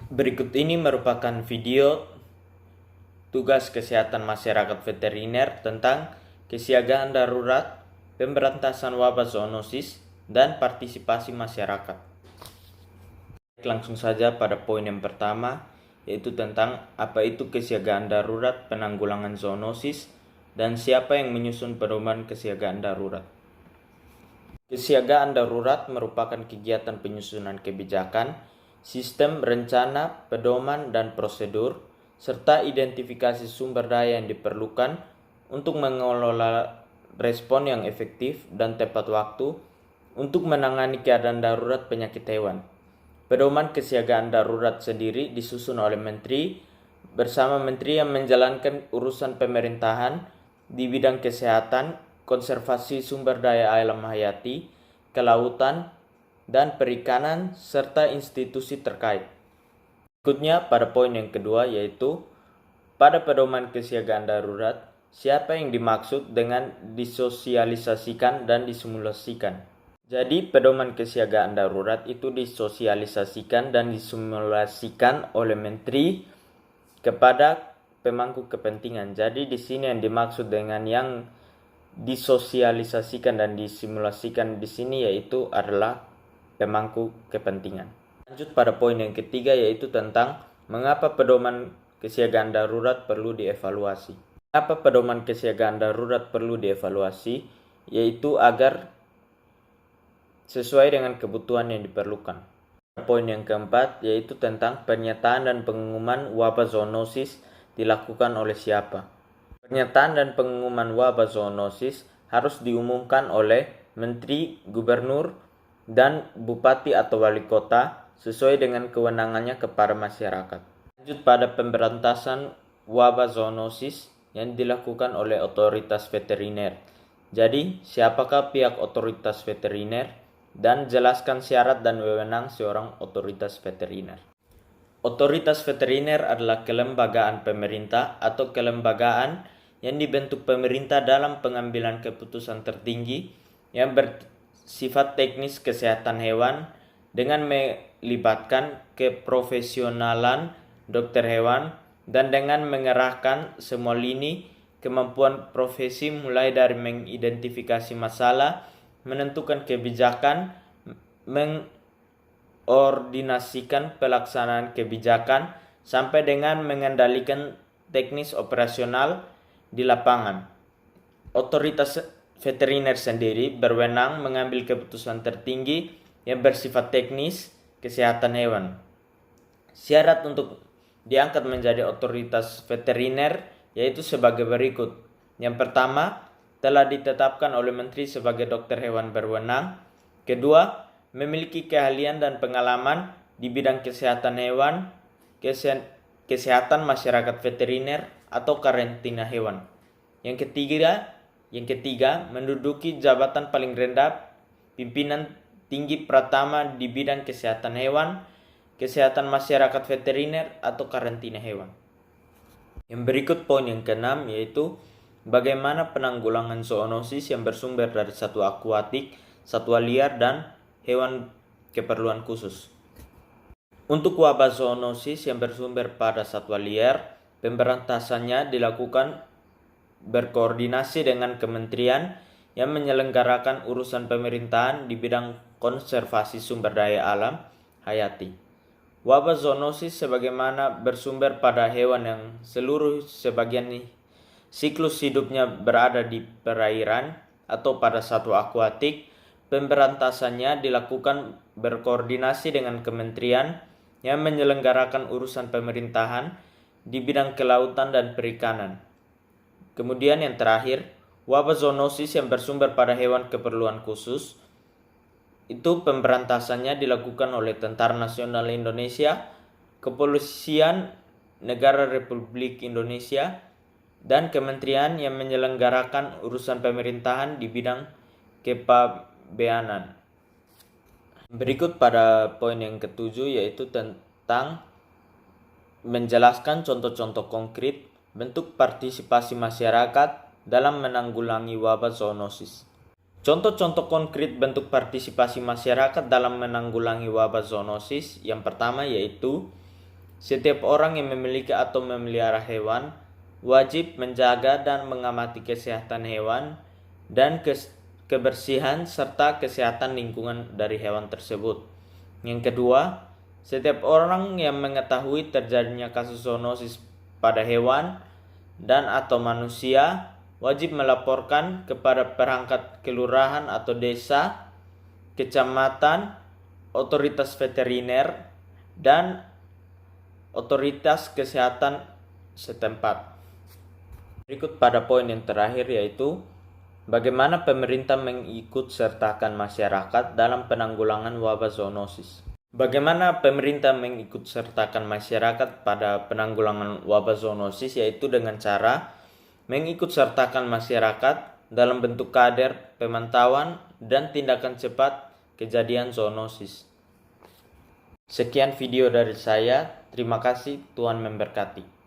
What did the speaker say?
Berikut ini merupakan video tugas kesehatan masyarakat veteriner tentang kesiagaan darurat, pemberantasan wabah zoonosis, dan partisipasi masyarakat. Langsung saja pada poin yang pertama, yaitu tentang apa itu kesiagaan darurat, penanggulangan zoonosis, dan siapa yang menyusun pedoman kesiagaan darurat. Kesiagaan darurat merupakan kegiatan penyusunan kebijakan, sistem rencana, pedoman, dan prosedur, serta identifikasi sumber daya yang diperlukan untuk mengelola respon yang efektif dan tepat waktu untuk menangani keadaan darurat penyakit hewan. Pedoman kesiagaan darurat sendiri disusun oleh menteri bersama menteri yang menjalankan urusan pemerintahan di bidang kesehatan, konservasi sumber daya alam hayati, kelautan, dan perikanan, serta institusi terkait. Berikutnya pada poin yang kedua, yaitu pada pedoman kesiagaan darurat, siapa yang dimaksud dengan disosialisasikan dan disimulasikan. Jadi pedoman kesiagaan darurat itu disosialisasikan dan disimulasikan oleh menteri kepada pemangku kepentingan. Jadi di sini yang dimaksud dengan yang disosialisasikan dan disimulasikan di sini yaitu adalah pemangku kepentingan. Lanjut pada poin yang ketiga, yaitu tentang mengapa pedoman kesiagaan darurat perlu dievaluasi. Mengapa pedoman kesiagaan darurat perlu dievaluasi? Yaitu agar sesuai dengan kebutuhan yang diperlukan. Poin yang keempat, yaitu tentang pernyataan dan pengumuman wabah zoonosis dilakukan oleh siapa. Pernyataan dan pengumuman wabah zoonosis harus diumumkan oleh menteri, gubernur, dan bupati atau wali kota sesuai dengan kewenangannya kepada masyarakat. Lanjut pada pemberantasan wabah zoonosis yang dilakukan oleh otoritas veteriner. Jadi, siapakah pihak otoritas veteriner? Dan jelaskan syarat dan wewenang seorang otoritas veteriner. Otoritas veteriner adalah kelembagaan pemerintah atau kelembagaan yang dibentuk pemerintah dalam pengambilan keputusan tertinggi yang bersifat teknis kesehatan hewan dengan melibatkan keprofesionalan dokter hewan dan dengan mengerahkan semua lini kemampuan profesi mulai dari mengidentifikasi masalah, menentukan kebijakan, mengordinasikan pelaksanaan kebijakan, sampai dengan mengendalikan teknis operasional di lapangan. Otoritas veteriner sendiri berwenang mengambil keputusan tertinggi yang bersifat teknis kesehatan hewan. Syarat untuk diangkat menjadi otoritas veteriner yaitu sebagai berikut. Yang pertama, telah ditetapkan oleh menteri sebagai dokter hewan berwenang. Kedua, memiliki keahlian dan pengalaman di bidang kesehatan hewan, kesehatan masyarakat veteriner, atau karantina hewan. Yang ketiga, menduduki jabatan paling rendah pimpinan tinggi pratama di bidang kesehatan hewan, kesehatan masyarakat veteriner, atau karantina hewan. Yang berikut poin yang keenam, yaitu bagaimana penanggulangan zoonosis yang bersumber dari satwa akuatik, satwa liar, dan hewan keperluan khusus. Untuk wabah zoonosis yang bersumber pada satwa liar, pemberantasannya dilakukan berkoordinasi dengan kementerian yang menyelenggarakan urusan pemerintahan di bidang konservasi sumber daya alam hayati. Wabah zoonosis sebagaimana bersumber pada hewan yang seluruh sebagian siklus hidupnya berada di perairan atau pada satwa akuatik, pemberantasannya dilakukan berkoordinasi dengan kementerian yang menyelenggarakan urusan pemerintahan di bidang kelautan dan perikanan. Kemudian yang terakhir, wabah zoonosis yang bersumber pada hewan keperluan khusus, itu pemberantasannya dilakukan oleh Tentara Nasional Indonesia, Kepolisian Negara Republik Indonesia, dan kementerian yang menyelenggarakan urusan pemerintahan di bidang kepabeanan. Berikut pada poin yang ketujuh, yaitu tentang menjelaskan contoh-contoh konkret bentuk partisipasi masyarakat dalam menanggulangi wabah zoonosis. Contoh-contoh konkret bentuk partisipasi masyarakat dalam menanggulangi wabah zoonosis yang pertama yaitu Setiap orang yang memiliki atau memelihara hewan wajib menjaga dan mengamati kesehatan hewan dan kebersihan serta kesehatan lingkungan dari hewan tersebut. Yang kedua, setiap orang yang mengetahui terjadinya kasus zoonosis pada hewan dan atau manusia wajib melaporkan kepada perangkat kelurahan atau desa, kecamatan, otoritas veteriner, dan otoritas kesehatan setempat. Berikut pada poin yang terakhir, yaitu bagaimana pemerintah mengikut sertakan masyarakat dalam penanggulangan wabah zoonosis. Bagaimana pemerintah mengikut sertakan masyarakat pada penanggulangan wabah zoonosis, yaitu dengan cara mengikut sertakan masyarakat dalam bentuk kader, pemantauan, dan tindakan cepat kejadian zoonosis. Sekian video dari saya. Terima kasih, Tuhan memberkati.